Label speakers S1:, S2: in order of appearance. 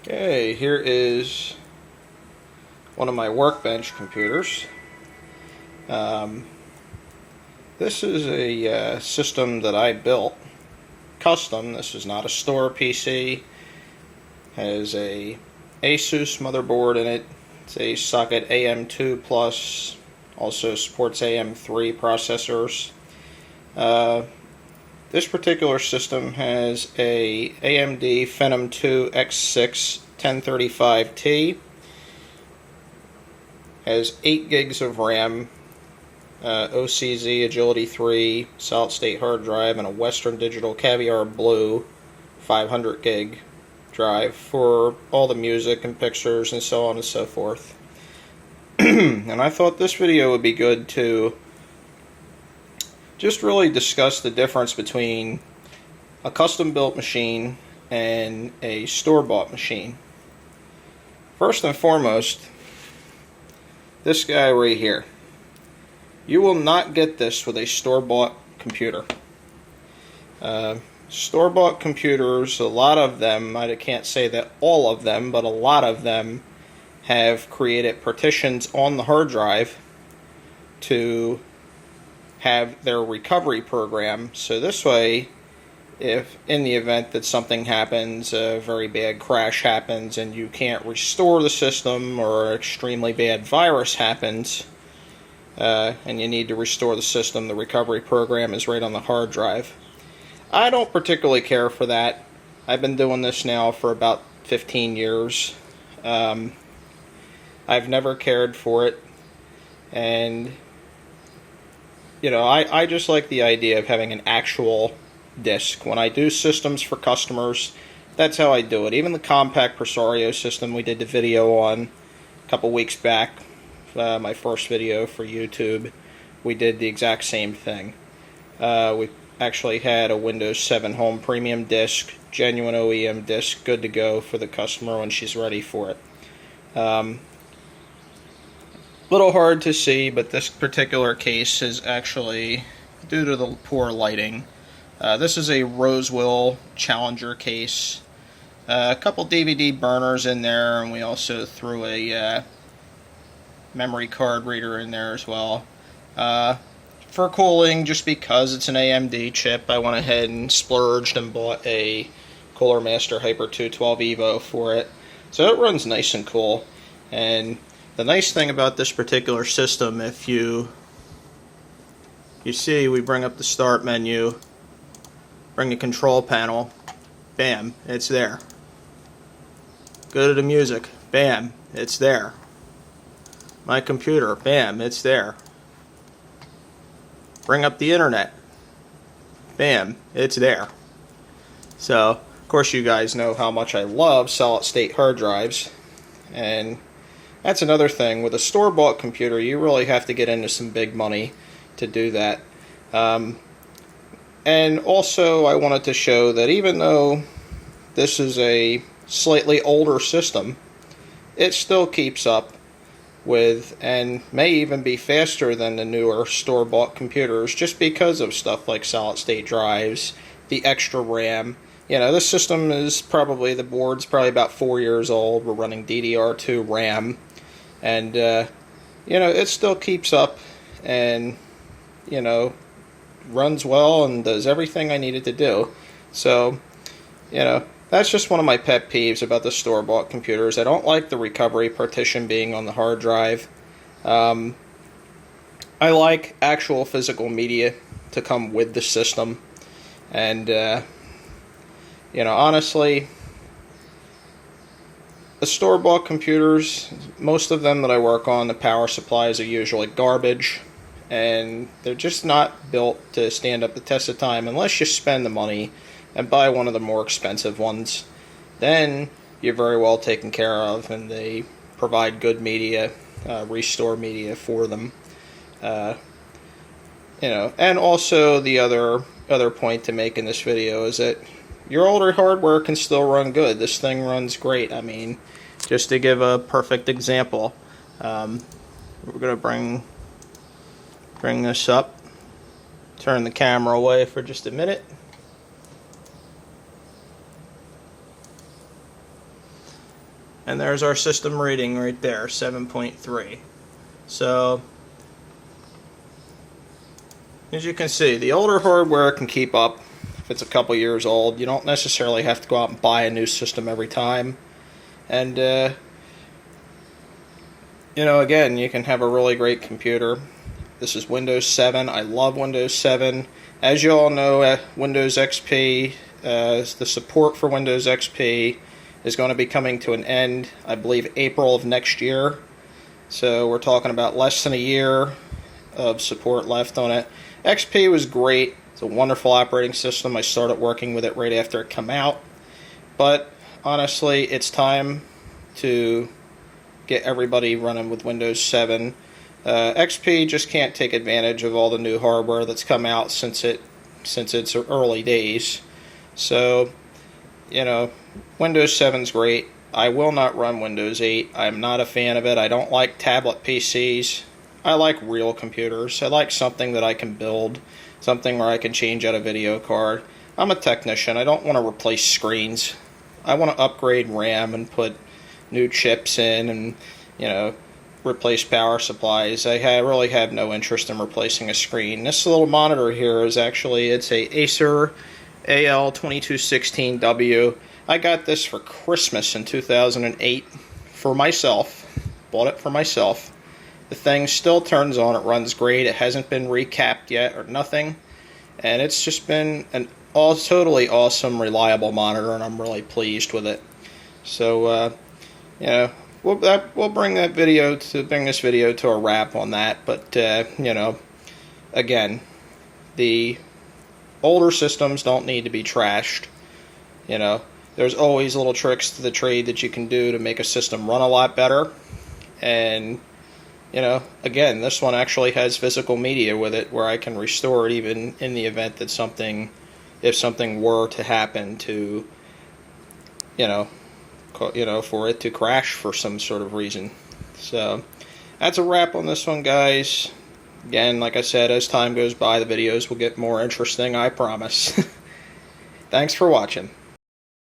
S1: Okay, here is one of my workbench computers. This is a system that I built, custom. This is not a store PC. Has a Asus motherboard in it. It's a socket AM2 Plus. Also supports AM3 processors. This particular system has a AMD Phenom 2 X6 1035T. Has 8 gigs of RAM, OCZ Agility 3 solid state hard drive, and a Western Digital Caviar Blue 500 gig drive for all the music and pictures and so on and so forth. And I thought this video would be good to just really discuss the difference between a custom built machine and a store-bought machine. First and foremost, this guy right here. You will not get this with a store-bought computer. Store-bought computers, a lot of them, I can't say that all of them, but a lot of them have created partitions on the hard drive to have their recovery program. So this way, if in the event that something happens, a very bad crash happens, and you can't restore the system, or an extremely bad virus happens, and you need to restore the system, the recovery program is right on the hard drive. I don't particularly care for that. I've been doing this now for about 15 years. I've never cared for it, and you know, I just like the idea of having an actual disk. When I do systems for customers, that's how I do it. Even the compact Presario system we did the video on a couple weeks back, my first video for YouTube, we did the exact same thing. We actually had a Windows 7 Home Premium disk, genuine OEM disk, good to go for the customer when she's ready for it. Little hard to see, but this particular case is actually due to the poor lighting. This is a Rosewell Challenger case. A couple DVD burners in there, and we also threw a memory card reader in there as well. For cooling, just because it's an AMD chip, I went ahead and splurged and bought a Cooler Master Hyper 212 Evo for it. So it runs nice and cool. And the nice thing about this particular system, if you see, we bring up the start menu, bring the control panel, bam, it's there. Go to the music, bam, it's there. My computer, bam, it's there. Bring up the internet, bam, it's there. So, of course you guys know how much I love solid state hard drives, and that's another thing. With a store-bought computer, you really have to get into some big money to do that. And also, I wanted to show that even though this is a slightly older system, it still keeps up with, and may even be faster than the newer store-bought computers, just because of stuff like solid-state drives, the extra RAM. You know, this system is probably, the board's probably about 4 years old. We're running DDR2 RAM. And, you know, it still keeps up and, you know, runs well and does everything I need it to do. So, you know, that's just one of my pet peeves about the store-bought computers. I don't like the recovery partition being on the hard drive. I like actual physical media to come with the system. And, you know, honestly, the store-bought computers, most of them that I work on, the power supplies are usually garbage, and they're just not built to stand up the test of time unless you spend the money and buy one of the more expensive ones. Then you're very well taken care of, and they provide good media, restore media for them. You know, and also the other point to make in this video is that your older hardware can still run good. This thing runs great. I mean, just to give a perfect example, we're going to bring this up, turn the camera away for just a minute. and there's our system rating right there, 7.3. So as you can see, the older hardware can keep up. If it's a couple years old, you don't necessarily have to go out and buy a new system every time. And you know, again, you can have a really great computer. This is Windows 7. I love Windows 7. As you all know, Windows XP, the support for Windows XP is going to be coming to an end, I believe, April of next year. So we're talking about less than a year of support left on it. XP was great. It's a wonderful operating system. I started working with it right after it came out. But honestly, it's time to get everybody running with Windows 7. XP just can't take advantage of all the new hardware that's come out since its early days. So, you know, Windows 7's great. I will not run Windows 8. I'm not a fan of it. I don't like tablet PCs. I like real computers. I like something that I can build, something where I can change out a video card. I'm a technician. I don't want to replace screens. I want to upgrade RAM and put new chips in and, you know, replace power supplies. I really have no interest in replacing a screen. This little monitor here is actually, it's a Acer AL2216W. I got this for Christmas in 2008 for myself. Bought it for myself. The thing still turns on. It runs great. It hasn't been recapped yet or nothing. And it's just been an totally awesome, reliable monitor, and I'm really pleased with it. So, you know, we'll bring this video to a wrap on that. But, you know, again, the older systems don't need to be trashed. You know, there's always little tricks to the trade that you can do to make a system run a lot better. And, you know, again, this one actually has physical media with it where I can restore it even in the event that if something were to happen to, you know, for it to crash for some sort of reason. So that's a wrap on this one, guys. Again, like I said, as time goes by, the videos will get more interesting, I promise. Thanks for watching.